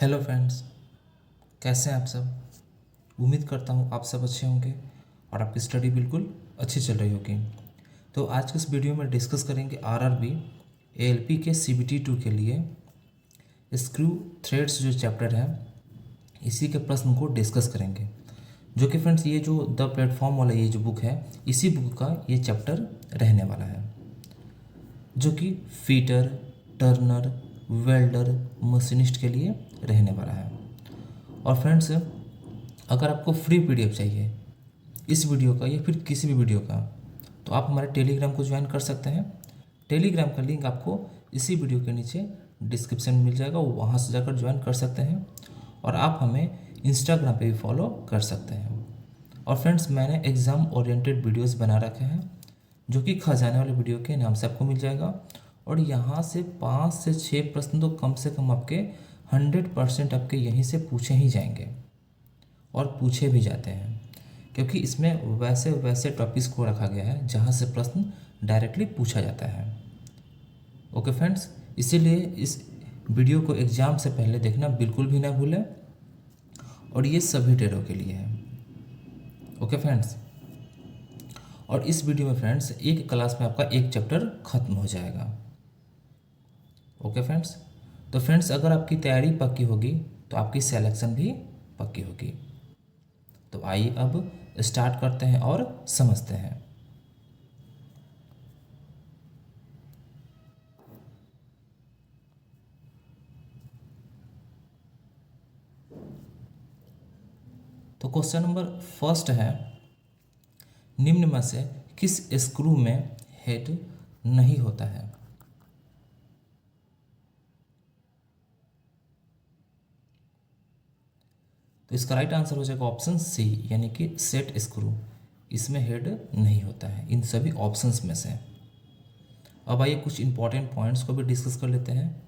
Hello friends, कैसे हैं आप सब। उम्मीद करता हूँ आप सब अच्छे होंगे और आपकी स्टडी बिल्कुल अच्छी चल रही होगी। तो आज के इस वीडियो में डिस्कस करेंगे आरआरबी एएलपी के सीबीटी 2 के लिए स्क्रू थ्रेड्स जो चैप्टर है इसी के प्रश्न को डिस्कस करेंगे। जो कि फ्रेंड्स ये जो द प्लेटफॉर्म वाला ये जो बुक है इसी बुक का ये चैप्टर रहने वाला है, जो कि फीटर, टर्नर, वेल्डर, मशीनिस्ट के लिए रहने वाला है। और फ्रेंड्स, अगर आपको फ्री पीडीएफ चाहिए इस वीडियो का या फिर किसी भी वीडियो का, तो आप हमारे टेलीग्राम को ज्वाइन कर सकते हैं। टेलीग्राम का लिंक आपको इसी वीडियो के नीचे डिस्क्रिप्शन में मिल जाएगा, वहाँ से जाकर ज्वाइन कर सकते हैं। और आप हमें इंस्टाग्राम पे भी फॉलो कर सकते हैं। और फ्रेंड्स, मैंने एग्ज़ाम ओरिएंटेड वीडियोस बना रखे हैं जो कि खजाने वाले वीडियो के नाम से आपको मिल जाएगा। और यहाँ से 5 से 6 प्रश्न तो कम से कम आपके 100% आपके यहीं से पूछे ही जाएंगे और पूछे भी जाते हैं, क्योंकि इसमें वैसे वैसे टॉपिक्स को रखा गया है जहाँ से प्रश्न डायरेक्टली पूछा जाता है। ओके फ्रेंड्स, इसीलिए इस वीडियो को एग्ज़ाम से पहले देखना बिल्कुल भी ना भूलें। और ये सभी ट्रेडों के लिए है। ओके फ्रेंड्स, और इस वीडियो में फ्रेंड्स एक क्लास में आपका एक चैप्टर खत्म हो जाएगा। ओके फ्रेंड्स, तो फ्रेंड्स अगर आपकी तैयारी पक्की होगी तो आपकी सिलेक्शन भी पक्की होगी। तो आइए अब स्टार्ट करते हैं और समझते हैं। तो क्वेश्चन नंबर फर्स्ट है, निम्न में से किस स्क्रू में हेड नहीं होता है। तो इसका राइट आंसर हो जाएगा ऑप्शन सी, यानी कि सेट स्क्रू। इसमें हेड नहीं होता है इन सभी ऑप्शंस में से। अब आइए कुछ इंपॉर्टेंट पॉइंट्स को भी डिस्कस कर लेते हैं।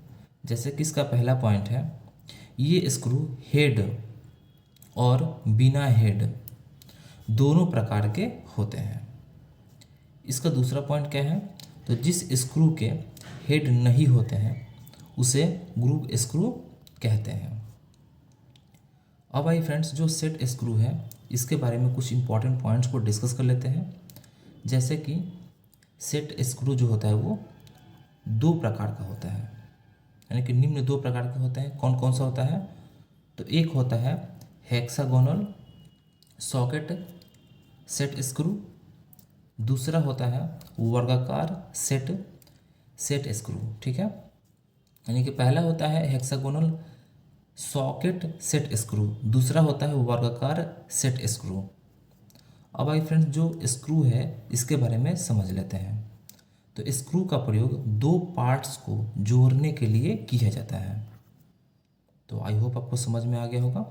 जैसे कि इसका पहला पॉइंट है, ये स्क्रू हेड और बिना हेड दोनों प्रकार के होते हैं। इसका दूसरा पॉइंट क्या है, तो जिस स्क्रू के हेड नहीं होते हैं उसे ग्रुप स्क्रू कहते हैं। अब आइए फ्रेंड्स, जो सेट स्क्रू है इसके बारे में कुछ इंपॉर्टेंट पॉइंट्स को डिस्कस कर लेते हैं। जैसे कि सेट स्क्रू जो होता है वो दो प्रकार का होता है, यानी कि निम्न दो प्रकार के होते हैं। कौन कौन सा होता है, तो एक होता है हेक्सागोनल सॉकेट सेट स्क्रू, दूसरा होता है वर्गाकार सेट स्क्रू। ठीक है, यानी कि पहला होता है हेक्सागोनल सॉकेट सेट स्क्रू, दूसरा होता है वर्गाकार सेट स्क्रू। अब आई फ्रेंड्स, जो स्क्रू है इसके बारे में समझ लेते हैं। तो स्क्रू का प्रयोग दो पार्ट्स को जोड़ने के लिए किया जाता है। तो आई होप आपको समझ में आ गया होगा।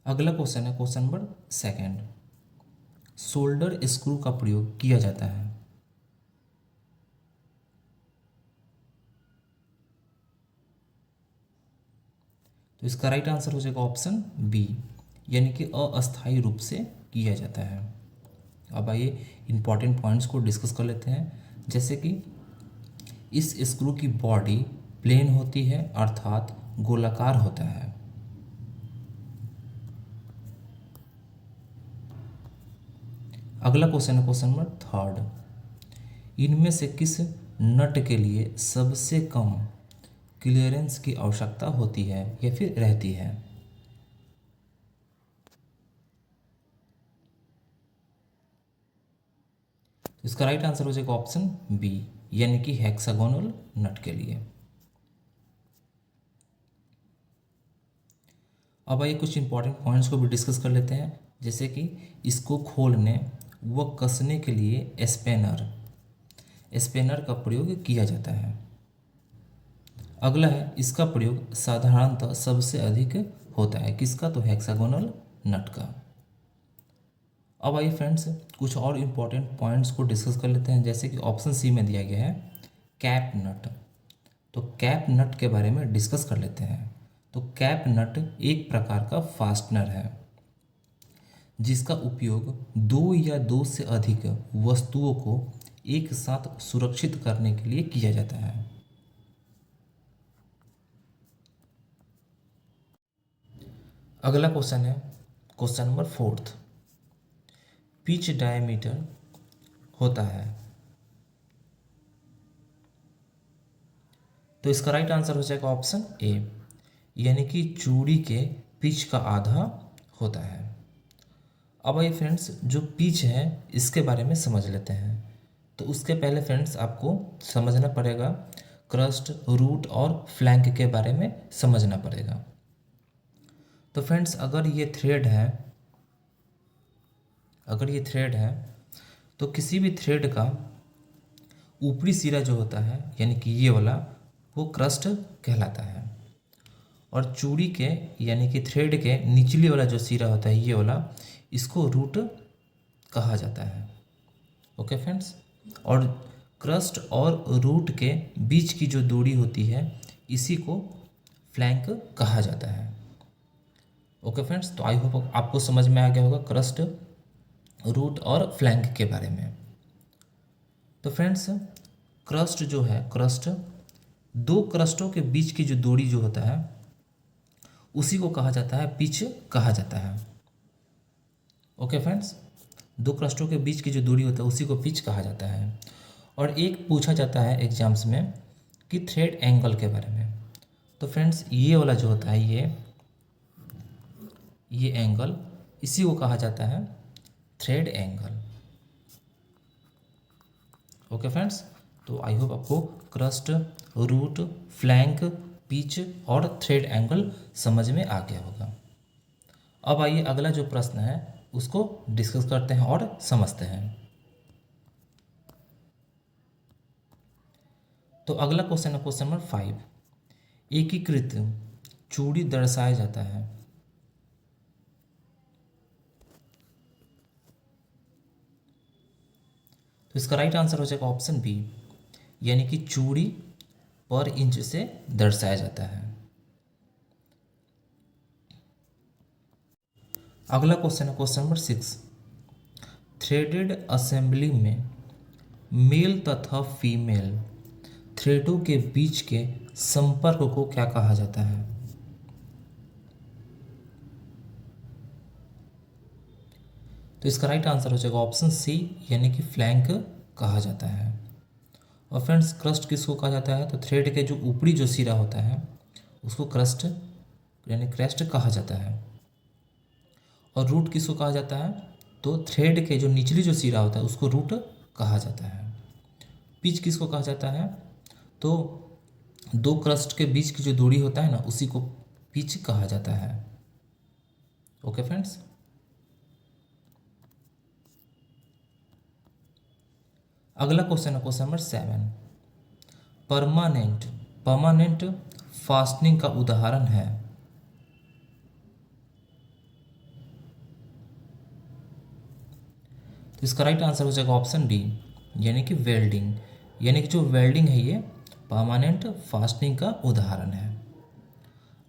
अगला क्वेश्चन है question number second, shoulder screw का प्रयोग किया जाता है। तो इसका राइट आंसर हो जाएगा ऑप्शन बी, यानी कि अस्थायी रूप से किया जाता है। अब आइए इंपॉर्टेंट पॉइंट्स को डिस्कस कर लेते हैं। जैसे कि इस स्क्रू की बॉडी प्लेन होती है, अर्थात गोलाकार होता है। अगला क्वेश्चन है क्वेश्चन नंबर थर्ड, इनमें से किस नट के लिए सबसे कम क्लियरेंस की आवश्यकता होती है या फिर रहती है। इसका राइट आंसर हो जाएगा ऑप्शन बी, यानी कि हेक्सागोनल नट के लिए। अब आइए कुछ इंपॉर्टेंट पॉइंट्स को भी डिस्कस कर लेते हैं। जैसे कि इसको खोलने व कसने के लिए स्पेनर का प्रयोग किया जाता है। अगला है, इसका प्रयोग साधारणतः सबसे अधिक होता है किसका, तो हेक्सागोनल नट का। अब आइए फ्रेंड्स कुछ और इम्पोर्टेंट पॉइंट्स को डिस्कस कर लेते हैं। जैसे कि ऑप्शन सी में दिया गया है कैप नट। तो कैप नट के बारे में डिस्कस कर लेते हैं। तो कैप नट एक प्रकार का फास्टनर है जिसका उपयोग दो या दो से अधिक वस्तुओं को एक साथ सुरक्षित करने के लिए किया जाता है। अगला क्वेश्चन है क्वेश्चन नंबर 4। पिच डायमीटर होता है, तो इसका राइट आंसर हो जाएगा ऑप्शन ए, यानी कि चूड़ी के पिच का आधा होता है। अब आइए फ्रेंड्स, जो पिच है इसके बारे में समझ लेते हैं। तो उसके पहले फ्रेंड्स आपको समझना पड़ेगा क्रस्ट, रूट और फ्लैंक के बारे में समझना पड़ेगा। तो फ्रेंड्स अगर ये थ्रेड है तो किसी भी थ्रेड का ऊपरी सिरा जो होता है यानी कि ये वाला, वो क्रस्ट कहलाता है। और चूड़ी के यानी कि थ्रेड के निचली वाला जो सिरा होता है ये वाला, इसको रूट कहा जाता है। ओके फ्रेंड्स, और क्रस्ट और रूट के बीच की जो दूरी होती है इसी को फ्लैंक कहा जाता है। ओके फ्रेंड्स, तो आई होप आपको समझ में आ गया होगा क्रस्ट, रूट और फ्लैंक के बारे में। तो फ्रेंड्स क्रस्ट जो है, क्रस्ट दो क्रस्टों के बीच की जो दूरी जो होता है उसी को कहा जाता है पिच कहा जाता है। ओके फ्रेंड्स, दो क्रस्टों के बीच की जो दूरी होता है उसी को पिच कहा जाता है। और एक पूछा जाता है एग्जाम्स में कि थ्रेड एंगल के बारे में। तो फ्रेंड्स ये वाला जो होता है ये एंगल, इसी को कहा जाता है थ्रेड एंगल। ओके फ्रेंड्स, तो आई होप आपको क्रस्ट, रूट, फ्लैंक, पिच और थ्रेड एंगल समझ में आ गया होगा। अब आइए अगला जो प्रश्न है उसको डिस्कस करते हैं और समझते हैं। तो अगला क्वेश्चन है क्वेश्चन नंबर 5। एकीकृत चूड़ी दर्शाया जाता है। तो इसका राइट आंसर हो जाएगा ऑप्शन बी, यानी कि चूड़ी पर इंच से दर्शाया जाता है। अगला क्वेश्चन है क्वेश्चन नंबर 6। थ्रेडेड असेंबली में मेल तथा फीमेल थ्रेडों के बीच के संपर्क को क्या कहा जाता है? तो इसका राइट आंसर हो जाएगा ऑप्शन सी, यानी कि फ्लैंक कहा जाता है। और फ्रेंड्स क्रस्ट किसको कहा जाता है? तो थ्रेड के जो ऊपरी जो सिरा होता है उसको क्रस्ट यानी क्रेस्ट कहा जाता है। और रूट किसको कहा जाता है? तो थ्रेड के जो निचली जो सिरा होता है उसको रूट कहा जाता है। पिच किसको कहा जाता है? तो दो क्रस्ट के बीच की जो दूरी होता है ना उसी को पिच कहा जाता है। ओके फ्रेंड्स, अगला क्वेश्चन है क्वेश्चन नंबर 7। परमानेंट फास्टनिंग का उदाहरण है। तो इसका राइट आंसर हो जाएगा ऑप्शन डी, यानी कि वेल्डिंग। यानी कि जो वेल्डिंग है ये परमानेंट फास्टनिंग का उदाहरण है।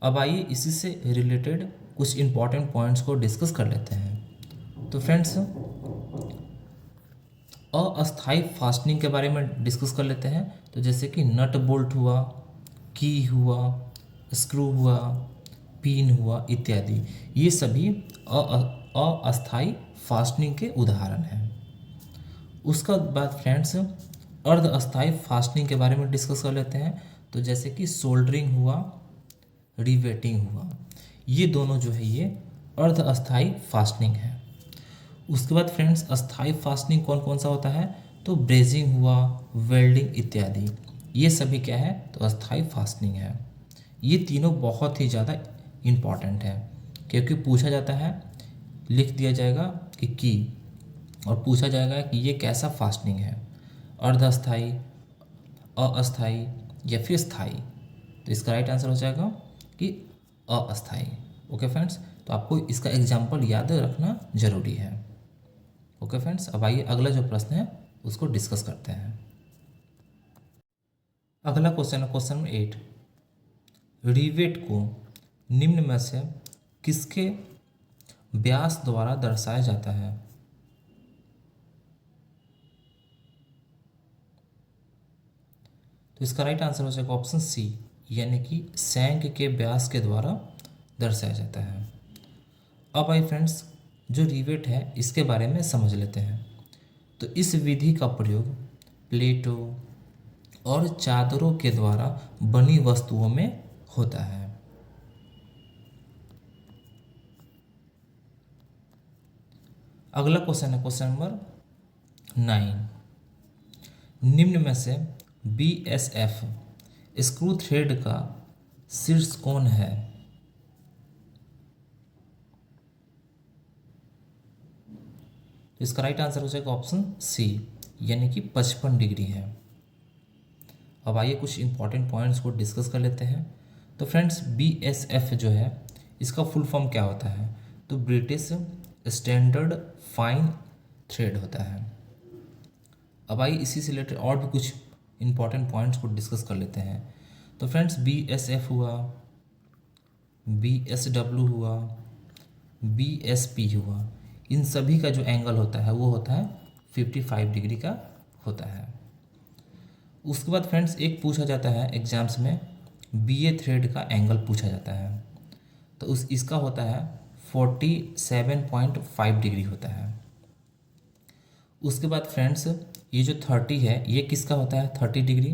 अब आइए इसी से रिलेटेड कुछ इंपॉर्टेंट पॉइंट्स को डिस्कस कर लेते हैं। तो फ्रेंड्स अस्थाई फास्टनिंग के बारे में डिस्कस कर लेते हैं। तो जैसे कि नट बोल्ट हुआ, की हुआ, स्क्रू हुआ, पिन हुआ इत्यादि, ये सभी अस्थाई फास्टनिंग के उदाहरण हैं। उसका बाद फ्रेंड्स अर्ध अस्थाई फास्टनिंग के बारे में डिस्कस कर लेते हैं। तो जैसे कि सोल्डरिंग हुआ, रिवेटिंग हुआ, ये दोनों जो है ये अर्ध अस्थाई फास्टनिंग है। उसके बाद फ्रेंड्स अस्थाई फास्टनिंग कौन कौन सा होता है? तो ब्रेजिंग हुआ, वेल्डिंग इत्यादि, ये सभी क्या है? तो अस्थाई फास्टनिंग है। ये तीनों बहुत ही ज़्यादा इम्पॉर्टेंट है, क्योंकि पूछा जाता है, लिख दिया जाएगा कि और पूछा जाएगा कि ये कैसा फास्टनिंग है, अर्ध अस्थाई, अस्थाई या फिर स्थाई। तो इसका राइट आंसर हो जाएगा कि अस्थाई। ओके फ्रेंड्स, तो आपको इसका एग्जाम्पल याद रखना जरूरी है। ओके फ्रेंड्स, अब आइए अगला जो प्रश्न है उसको डिस्कस करते हैं। अगला क्वेश्चन है क्वेश्चन नंबर 8। रिवेट को निम्न में से किसके व्यास द्वारा दर्शाया जाता है? तो इसका राइट आंसर हो जाएगा ऑप्शन सी, यानी कि शंख के व्यास के द्वारा दर्शाया जाता है। अब आइए फ्रेंड्स, जो रिवेट है इसके बारे में समझ लेते हैं। तो इस विधि का प्रयोग प्लेटों और चादरों के द्वारा बनी वस्तुओं में होता है। अगला क्वेश्चन है क्वेश्चन नंबर 9। निम्न में से BSF स्क्रू थ्रेड का शीर्ष कोण है? तो इसका राइट आंसर हो जाएगा ऑप्शन सी, यानी कि 55 डिग्री है। अब आइए कुछ इंपॉर्टेंट पॉइंट्स को डिस्कस कर लेते हैं। तो फ्रेंड्स, BSF जो है इसका फुल फॉर्म क्या होता है? तो ब्रिटिश स्टैंडर्ड फाइन थ्रेड होता है। अब आइए इसी से रिलेटेड और भी कुछ इंपॉर्टेंट पॉइंट्स को डिस्कस कर लेते हैं। तो फ्रेंड्स, BSF हुआ, BSW हुआ, BSP हुआ, इन सभी का जो एंगल होता है वो होता है 55 डिग्री का होता है। उसके बाद फ्रेंड्स, एक पूछा जाता है एग्जाम्स में, BA थ्रेड का एंगल पूछा जाता है। तो इसका होता है 47.5 डिग्री होता है। उसके बाद फ्रेंड्स, ये जो 30 है ये किसका होता है? 30 डिग्री।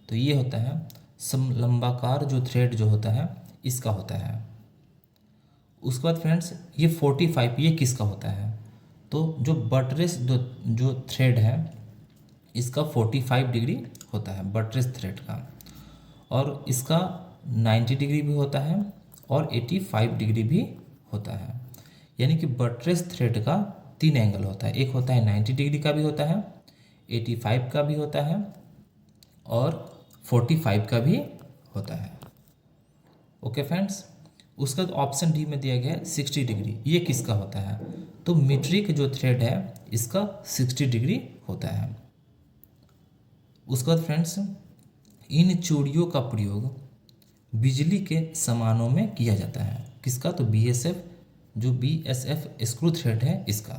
तो ये होता है समलंबाकार जो थ्रेड जो होता है इसका होता है। उसके बाद फ्रेंड्स, ये 45 ये किसका होता है? तो जो बटरेस जो थ्रेड है इसका 45 डिग्री होता है, बटरेस थ्रेड का। और इसका 90 डिग्री भी होता है और 85 डिग्री भी होता है। यानी कि बटरेस थ्रेड का 3 एंगल होता है। एक होता है 90 डिग्री का भी होता है, 85 का भी होता है और 45 का भी होता है। ओके फ्रेंड्स, उसका ऑप्शन डी में दिया गया है 60 डिग्री। ये किसका होता है? तो मीट्रिक जो थ्रेड है इसका 60 डिग्री होता है। उसके बाद फ्रेंड्स, इन चूड़ियों का प्रयोग बिजली के सामानों में किया जाता है। किसका? तो BSF जो BSF स्क्रू थ्रेड है इसका।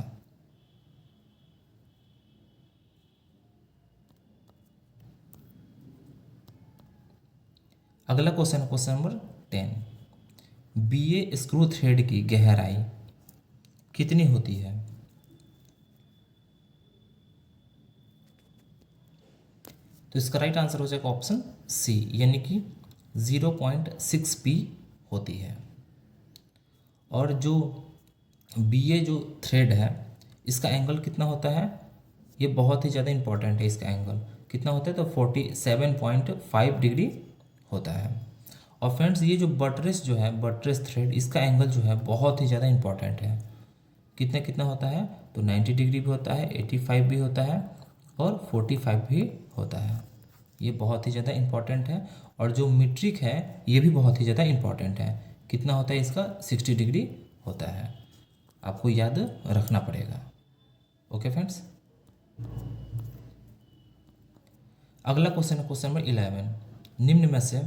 अगला क्वेश्चन है question number 10। BA screw thread की गहराई कितनी होती है? तो इसका राइट आंसर हो जाएगा ऑप्शन सी, यानी कि 0.6 p होती है। और जो BA जो थ्रेड है इसका एंगल कितना होता है? ये बहुत ही ज़्यादा इंपॉर्टेंट है। इसका एंगल कितना होता है? तो 47.5 डिग्री होता है। और फ्रेंड्स, ये जो बटरेस जो है, बटरेस थ्रेड, इसका एंगल जो है बहुत ही ज़्यादा इंपॉर्टेंट है। कितना कितना होता है? तो 90 डिग्री भी होता है, 85 भी होता है और 45 भी होता है। ये बहुत ही ज़्यादा इंपॉर्टेंट है। और जो मीट्रिक है ये भी बहुत ही ज़्यादा इंपॉर्टेंट है। कितना होता है इसका? 60 डिग्री होता है। आपको याद रखना पड़ेगा। ओके फ्रेंड्स, अगला क्वेश्चन है क्वेश्चन नंबर 11। निम्न में से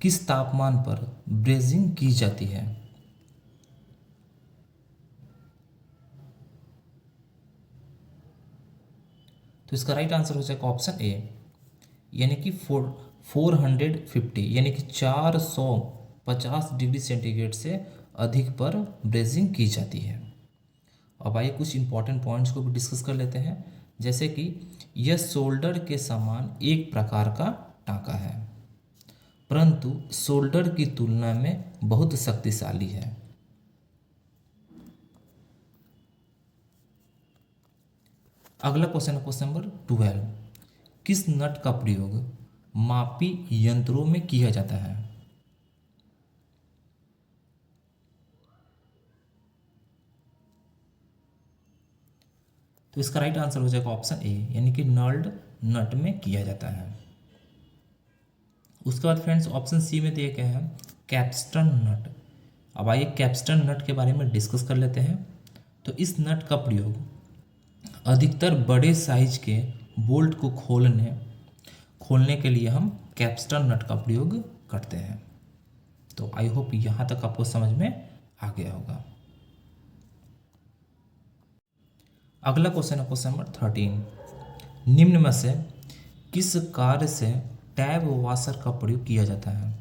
किस तापमान पर ब्रेजिंग की जाती है? तो इसका राइट आंसर हो जाएगा ऑप्शन ए, यानी कि 450, यानी कि 450 डिग्री सेंटीग्रेड से अधिक पर ब्रेजिंग की जाती है। अब आइए कुछ इंपॉर्टेंट पॉइंट्स को भी डिस्कस कर लेते हैं। जैसे कि यह शोल्डर के समान एक प्रकार का टाँका है, परंतु शोल्डर की तुलना में बहुत शक्तिशाली है। अगला क्वेश्चन है क्वेश्चन नंबर 12। किस नट का प्रयोग मापी यंत्रों में किया जाता है? तो इसका राइट आंसर हो जाएगा ऑप्शन ए, यानी कि नर्ल्ड नट में किया जाता है। उसके बाद फ्रेंड्स, ऑप्शन सी में दिया गया है कैप्स्टन नट। अब आइए कैप्स्टन नट के बारे में डिस्कस कर लेते हैं। तो इस नट का प्रयोग अधिकतर बड़े साइज के बोल्ट को खोलने के लिए हम कैप्स्टन नट का प्रयोग करते हैं। तो आई होप यहाँ तक आपको समझ में आ गया होगा। अगला क्वेश्चन है क्वेश्चन नंबर 13। निम्न में से किस कार्य से टैब वॉशर का प्रयोग किया जाता है?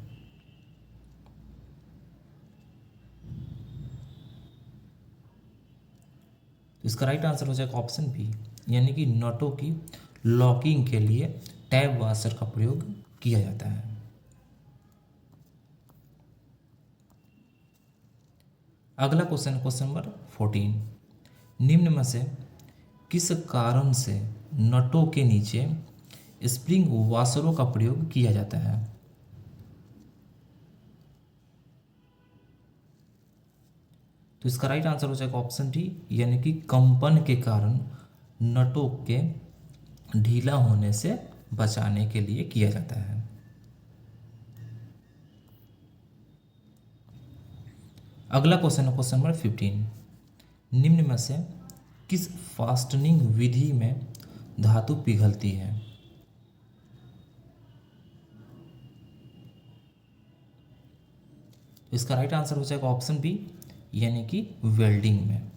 इसका राइट आंसर हो जाएगा ऑप्शन बी, यानी कि नटों की लॉकिंग के लिए टैब वाशर का प्रयोग किया जाता है। अगला क्वेश्चन, क्वेश्चन नंबर 14, निम्न में से किस कारण से नटों के नीचे स्प्रिंग वाशरों का प्रयोग किया जाता है? तो इसका राइट आंसर हो जाएगा ऑप्शन डी, यानी कि कंपन के कारण नटों के ढीला होने से बचाने के लिए किया जाता है। अगला क्वेश्चन है क्वेश्चन नंबर 15, निम्न में से किस फास्टनिंग विधि में धातु पिघलती है? तो इसका राइट आंसर हो जाएगा ऑप्शन बी, यानी कि वेल्डिंग में।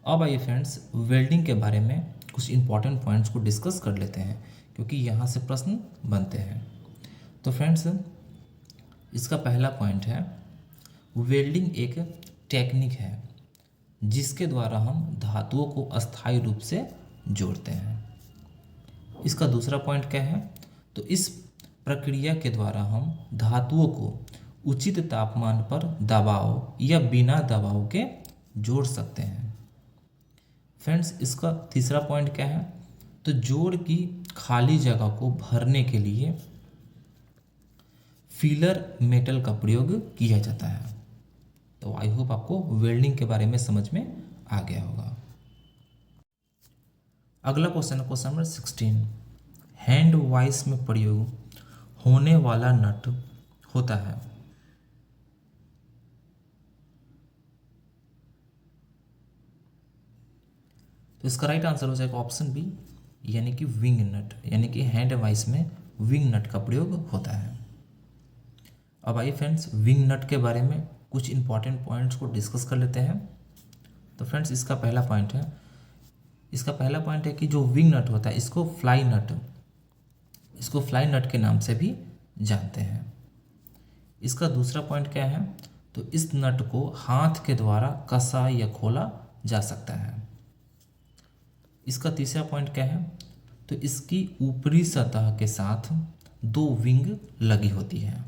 अब आइए फ्रेंड्स, वेल्डिंग के बारे में कुछ इंपॉर्टेंट पॉइंट्स को डिस्कस कर लेते हैं, क्योंकि यहाँ से प्रश्न बनते हैं। तो फ्रेंड्स, इसका पहला पॉइंट है, वेल्डिंग एक टेक्निक है जिसके द्वारा हम धातुओं को अस्थायी रूप से जोड़ते हैं। इसका दूसरा पॉइंट क्या है, तो इस प्रक्रिया के द्वारा हम धातुओं को उचित तापमान पर दबाव या बिना दबाव के जोड़ सकते हैं। फ्रेंड्स, इसका तीसरा पॉइंट क्या है, तो जोड़ की खाली जगह को भरने के लिए फिलर मेटल का प्रयोग किया जाता है। तो आई होप आपको वेल्डिंग के बारे में समझ में आ गया होगा। अगला क्वेश्चन है क्वेश्चन नंबर 16, हैंड वाइस में प्रयोग होने वाला नट होता है। तो इसका राइट आंसर हो जाएगा ऑप्शन बी, यानी कि विंग नट, यानी कि हैंड वाइस में विंग नट का प्रयोग होता है। अब आइए फ्रेंड्स, विंग नट के बारे में कुछ इंपॉर्टेंट पॉइंट्स को डिस्कस कर लेते हैं। तो फ्रेंड्स, इसका पहला पॉइंट है कि जो विंग नट होता है इसको फ्लाई नट के नाम से भी जानते हैं। इसका दूसरा पॉइंट क्या है, तो इस नट को हाथ के द्वारा कसा या खोला जा सकता है। इसका तीसरा पॉइंट क्या है, तो इसकी ऊपरी सतह के साथ दो विंग लगी होती है।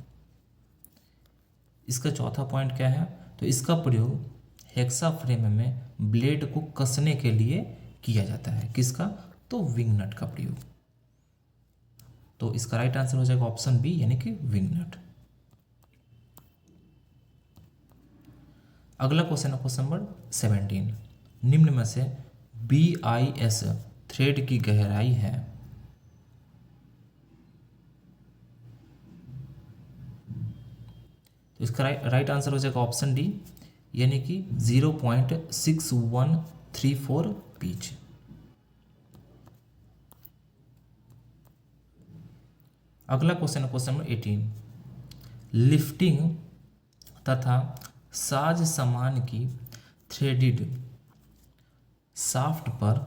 इसका चौथा पॉइंट क्या है, तो इसका प्रयोग हेक्सा फ्रेम में ब्लेड को कसने के लिए किया जाता है। किसका, तो विंग नट का प्रयोग। तो इसका राइट आंसर हो जाएगा ऑप्शन बी, यानी कि विंग नट। अगला क्वेश्चन है क्वेश्चन नंबर 17, निम्न में से BIS थ्रेड की गहराई है। तो इसका राइट आंसर हो जाएगा ऑप्शन डी, यानी कि 0.6134 पिच। अगला क्वेश्चन है क्वेश्चन नंबर 18, लिफ्टिंग तथा साज सामान की थ्रेडिड शाफ्ट पर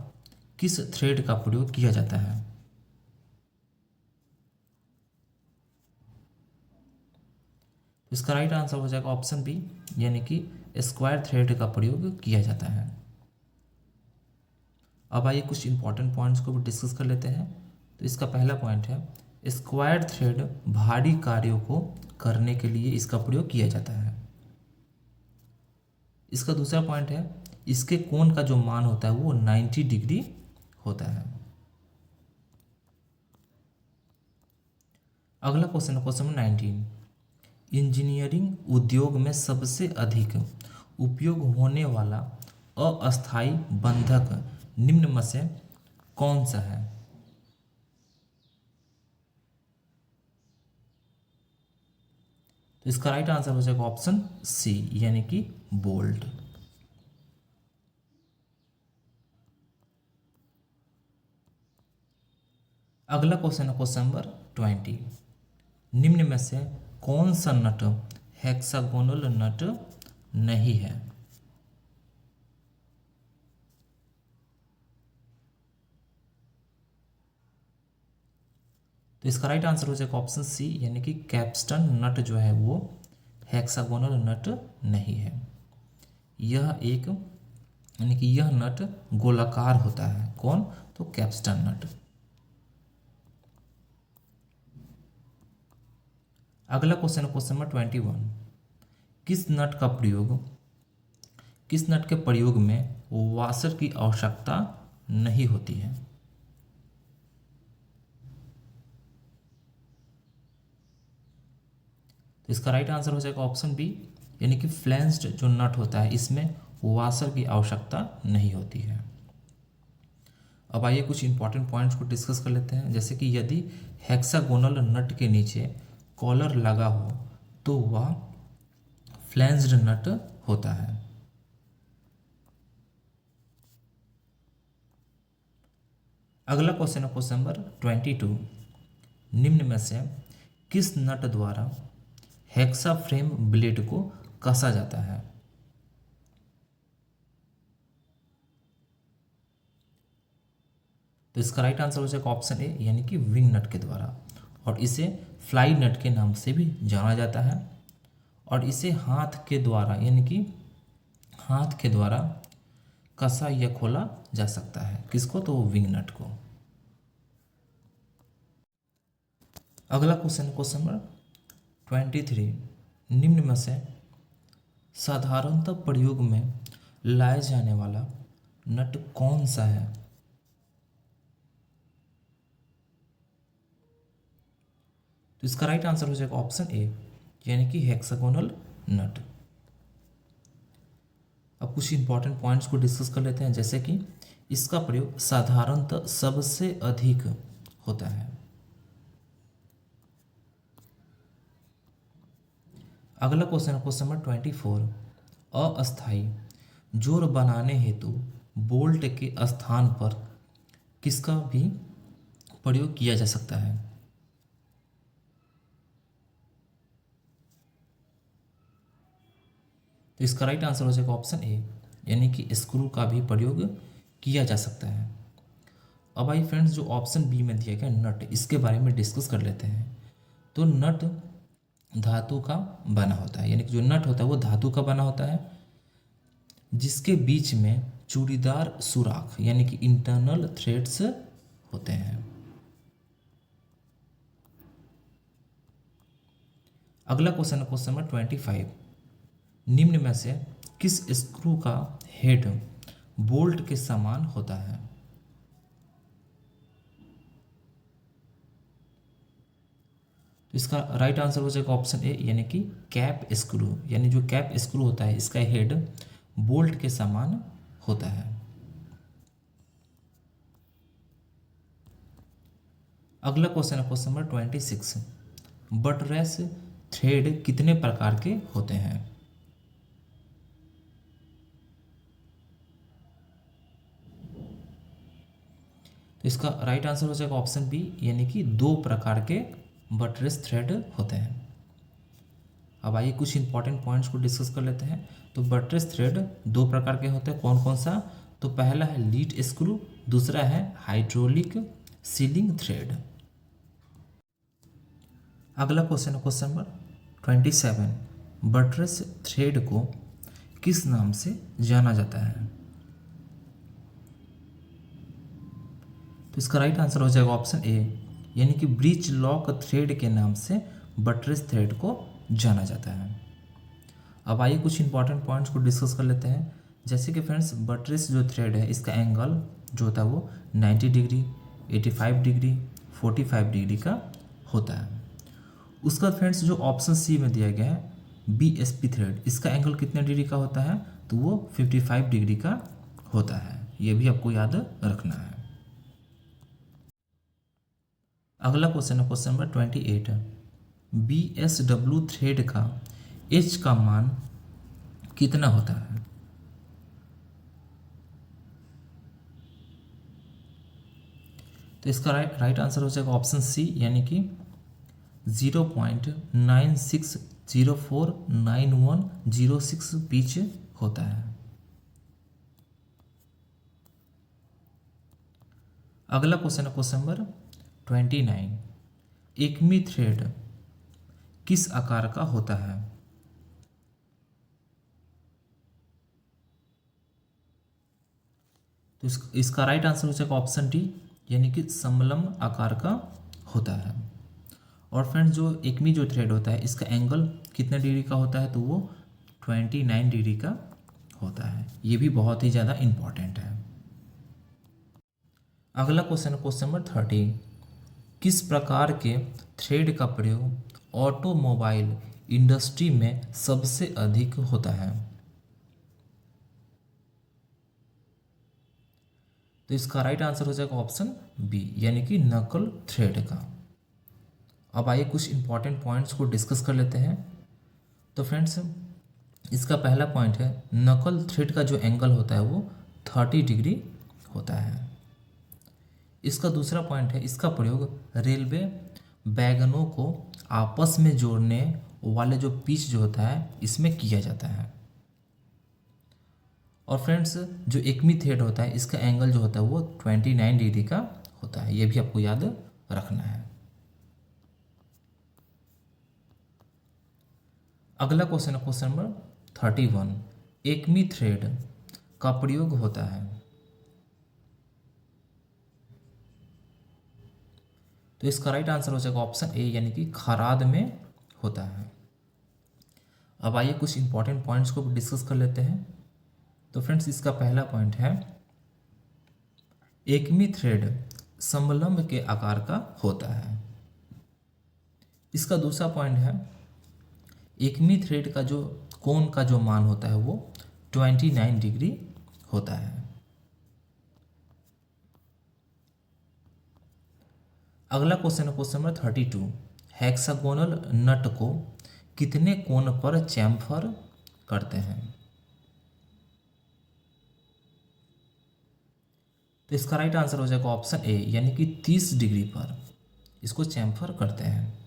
किस थ्रेड का प्रयोग किया जाता है? इसका राइट आंसर हो जाएगा ऑप्शन बी, यानी कि स्क्वायर थ्रेड का प्रयोग किया जाता है। अब आइए कुछ इंपॉर्टेंट पॉइंट्स को भी डिस्कस कर लेते हैं। तो इसका पहला पॉइंट है, स्क्वायर थ्रेड भारी कार्यों को करने के लिए इसका प्रयोग किया जाता है। इसका दूसरा पॉइंट है, इसके कोण का जो मान होता है वो 90 डिग्री होता है। अगला क्वेश्चन है क्वेश्चन नंबर 19, इंजीनियरिंग उद्योग में सबसे अधिक उपयोग होने वाला अस्थायी बंधक निम्न में से कौन सा है? तो इसका राइट आंसर हो जाएगा ऑप्शन सी, यानी कि बोल्ट। अगला क्वेश्चन है क्वेश्चन नंबर 20, निम्न में से कौन सा नट हेक्सागोनल नट नहीं है? तो इसका राइट आंसर हो जाएगा ऑप्शन सी, यानी कि कैप्स्टन नट जो है वो हेक्सागोनल नट नहीं है। यह एक यानी कि यह नट गोलाकार होता है। कौन? तो कैप्स्टन नट। अगला क्वेश्चन, क्वेश्चन नंबर 21। किस नट का प्रयोग, किस नट के प्रयोग में वाशर की आवश्यकता नहीं होती है? तो इसका राइट आंसर हो जाएगा ऑप्शन बी, यानी कि फ्लैंस्ड जो नट होता है इसमें वाशर की आवश्यकता नहीं होती है। अब आइए कुछ इंपॉर्टेंट पॉइंट्स को डिस्कस कर लेते हैं। जैसे कि यदि हेक्सागोनल नट के नीचे कॉलर लगा हो तो वह फ्लैंस्ड नट होता है। अगला क्वेश्चन है क्वेश्चन नंबर 22। निम्न में से किस नट द्वारा हेक्सा फ्रेम ब्लेड को कसा जाता है? तो इसका राइट आंसर हो जाएगा ऑप्शन ए, यानी कि विंग नट के द्वारा। और इसे फ्लाई नट के नाम से भी जाना जाता है। और इसे हाथ के द्वारा, यानी कि हाथ के द्वारा कसा या खोला जा सकता है। किसको? तो विंग नट को। अगला क्वेश्चन, क्वेश्चन नंबर 23। निम्न में से साधारणतः प्रयोग में लाए जाने वाला नट कौन सा है? तो इसका राइट आंसर हो जाएगा ऑप्शन ए, यानी कि हेक्सागोनल नट। अब कुछ इंपॉर्टेंट पॉइंट्स को डिस्कस कर लेते हैं। जैसे कि इसका प्रयोग साधारणतः सबसे अधिक होता है। अगला क्वेश्चन, क्वेश्चन नंबर 24। अस्थायी जोड़ बनाने हेतु बोल्ट के स्थान पर किसका भी प्रयोग किया जा सकता है? तो इसका राइट आंसर हो जाएगा ऑप्शन ए, यानी कि स्क्रू का भी प्रयोग किया जा सकता है। अब आइए फ्रेंड्स, जो ऑप्शन बी में दिया गया नट, इसके बारे में डिस्कस कर लेते हैं। तो नट धातु का बना होता है, यानी कि जो नट होता है वो धातु का बना होता है, जिसके बीच में चूड़ीदार सुराख यानी कि इंटरनल थ्रेड्स होते हैं। अगला क्वेश्चन है क्वेश्चन नंबर 25। निम्न में से किस स्क्रू का हेड बोल्ट के समान होता है? तो इसका राइट आंसर हो जाएगा ऑप्शन ए, यानी कि कैप स्क्रू। यानी जो कैप स्क्रू होता है इसका हेड बोल्ट के समान होता है। अगला क्वेश्चन है क्वेश्चन नंबर 26। बटरेस थ्रेड कितने प्रकार के होते हैं? तो इसका राइट आंसर हो जाएगा ऑप्शन बी, यानी कि 2 प्रकार के बटरेस थ्रेड होते हैं। अब आइए कुछ इंपॉर्टेंट पॉइंट्स को डिस्कस कर लेते हैं। तो बटरेस थ्रेड 2 प्रकार के होते हैं। कौन कौन सा? तो पहला है लीड स्क्रू, दूसरा है हाइड्रोलिक सीलिंग थ्रेड। अगला क्वेश्चन है क्वेश्चन नंबर 27। बटरेस थ्रेड को किस नाम से जाना जाता है? तो इसका राइट आंसर हो जाएगा ऑप्शन ए, यानी कि ब्रीच लॉक थ्रेड के नाम से बटरेस थ्रेड को जाना जाता है। अब आइए कुछ इंपॉर्टेंट पॉइंट्स को डिस्कस कर लेते हैं। जैसे कि फ्रेंड्स, बटरेस जो थ्रेड है इसका एंगल जो होता है वो 90 डिग्री, 85 डिग्री, 45 डिग्री का होता है। उसका फ्रेंड्स जो ऑप्शन सी में दिया गया है BSP थ्रेड, इसका एंगल कितने डिग्री का होता है? तो वो 55 डिग्री का होता है। ये भी आपको याद रखना है। अगला क्वेश्चन है क्वेश्चन नंबर 28। BSW थ्रेड का H का मान कितना होता है? तो इसका राइट आंसर हो जाएगा ऑप्शन सी, यानी कि 0.96049106 पिच होता है। अगला क्वेश्चन है क्वेश्चन नंबर 29। एकमी थ्रेड किस आकार का होता है? तो इसका राइट आंसर हो जाएगा ऑप्शन डी, यानी कि समलम्ब आकार का होता है। और फ्रेंड्स जो एकमी जो थ्रेड होता है इसका एंगल कितने डिग्री का होता है, तो वो 29 डिग्री का होता है। ये भी बहुत ही ज़्यादा इम्पॉर्टेंट है। अगला क्वेश्चन, क्वेश्चन नंबर 30, किस प्रकार के थ्रेड का प्रयोग ऑटोमोबाइल इंडस्ट्री में सबसे अधिक होता है? तो इसका राइट आंसर हो जाएगा ऑप्शन बी, यानी कि नकल थ्रेड का। अब आइए कुछ इंपॉर्टेंट पॉइंट्स को डिस्कस कर लेते हैं। तो फ्रेंड्स इसका पहला पॉइंट है, नकल थ्रेड का जो एंगल होता है वो 30 डिग्री होता है। इसका दूसरा पॉइंट है, इसका प्रयोग रेलवे वैगनों को आपस में जोड़ने वाले जो पिच जो होता है इसमें किया जाता है। और फ्रेंड्स जो एकमी थ्रेड होता है इसका एंगल जो होता है वो 29 डिग्री का होता है। ये भी आपको याद रखना है। अगला क्वेश्चन है क्वेश्चन नंबर 31, एकमी थ्रेड का प्रयोग होता है। तो इसका राइट आंसर हो जाएगा ऑप्शन ए, यानी कि खराद में होता है। अब आइए कुछ इंपॉर्टेंट पॉइंट्स को डिस्कस कर लेते हैं। तो फ्रेंड्स इसका पहला पॉइंट है, एकमी थ्रेड समलंब के आकार का होता है। इसका दूसरा पॉइंट है, एकमी थ्रेड का जो कोण का जो मान होता है वो 29 डिग्री होता है। अगला क्वेश्चन है क्वेश्चन नंबर 32, हेक्सागोनल नट को कितने कोण पर चैम्फर करते हैं? तो इसका राइट आंसर हो जाएगा ऑप्शन ए, यानी कि 30 डिग्री पर इसको चैम्फर करते हैं।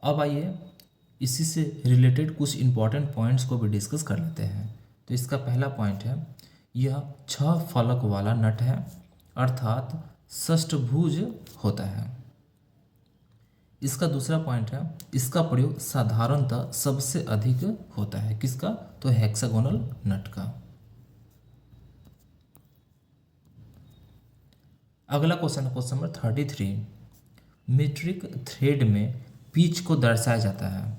अब आइए इसी से रिलेटेड कुछ इंपॉर्टेंट पॉइंट्स को भी डिस्कस कर लेते हैं। तो इसका पहला पॉइंट है, यह 6 फलक वाला नट है, अर्थात षष्ठभुज होता है। इसका दूसरा पॉइंट है, इसका प्रयोग साधारणतः सबसे अधिक होता है। किसका? तो हेक्सागोनल नट का। अगला क्वेश्चन है क्वेश्चन नंबर 33, मीट्रिक थ्रेड में पिच को दर्शाया जाता है।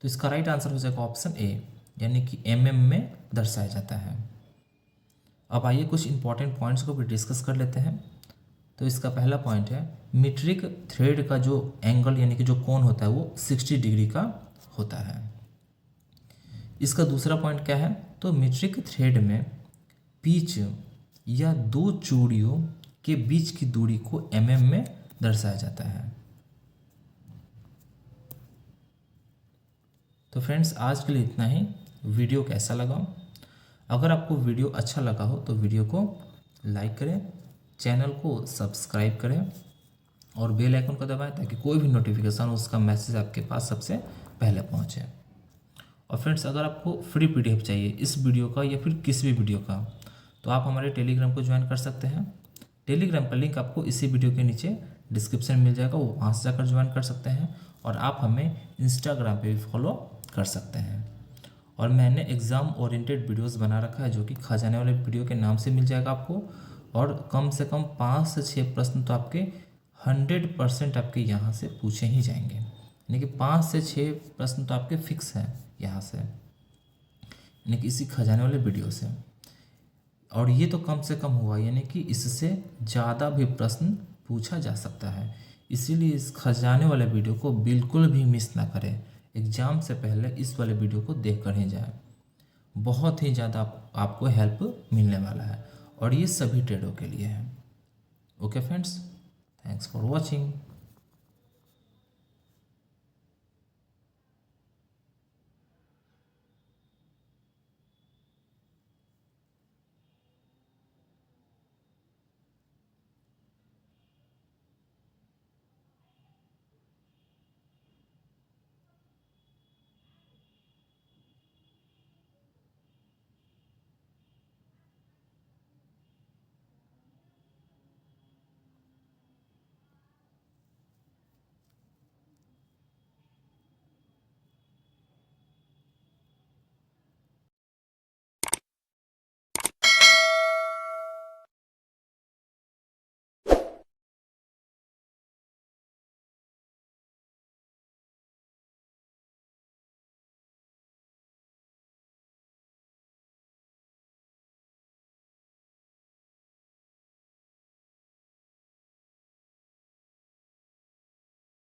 तो इसका राइट आंसर हो जाएगा ऑप्शन ए, यानी कि mm में दर्शाया जाता है। अब आइए कुछ इंपॉर्टेंट पॉइंट्स को भी डिस्कस कर लेते हैं। तो इसका पहला पॉइंट है, मीट्रिक थ्रेड का जो एंगल यानी कि जो कोण होता है वो 60 डिग्री का होता है। इसका दूसरा पॉइंट क्या है, तो मीट्रिक थ्रेड में पिच या दो चूड़ियों के बीच की दूरी को mm में दर्शाया जाता है। तो फ्रेंड्स आज के लिए इतना ही। वीडियो कैसा लगा? अगर आपको वीडियो अच्छा लगा हो तो वीडियो को लाइक करें, चैनल को सब्सक्राइब करें और बेल आइकन को दबाएं ताकि कोई भी नोटिफिकेशन हो उसका मैसेज आपके पास सबसे पहले पहुंचे। और फ्रेंड्स अगर आपको फ्री PDF चाहिए इस वीडियो का या फिर किसी भी वीडियो का, तो आप हमारे टेलीग्राम को ज्वाइन कर सकते हैं। टेलीग्राम का लिंक आपको इसी वीडियो के नीचे डिस्क्रिप्शन में मिल जाएगा, वो वहाँ से जाकर ज्वाइन कर सकते हैं। और आप हमें इंस्टाग्राम पे भी फॉलो कर सकते हैं। और मैंने एग्ज़ाम ओरिएंटेड वीडियोस बना रखा है जो कि खजाने वाले वीडियो के नाम से मिल जाएगा आपको। और कम से कम 5 से 6 प्रश्न तो आपके 100% आपके यहाँ से पूछे ही जाएंगे, यानी कि 5 से 6 प्रश्न तो आपके फिक्स हैं यहाँ से, यानी कि इसी खजाने वाले वीडियो से। और ये तो कम से कम हुआ, यानी कि इससे ज़्यादा भी प्रश्न पूछा जा सकता है। इसीलिए इस खजाने वाले वीडियो को बिल्कुल भी मिस ना करें। एग्ज़ाम से पहले इस वाले वीडियो को देख कर ही जाए, बहुत ही ज़्यादा आपको हेल्प मिलने वाला है। और ये सभी ट्रेडों के लिए है। Okay friends, thanks for watching.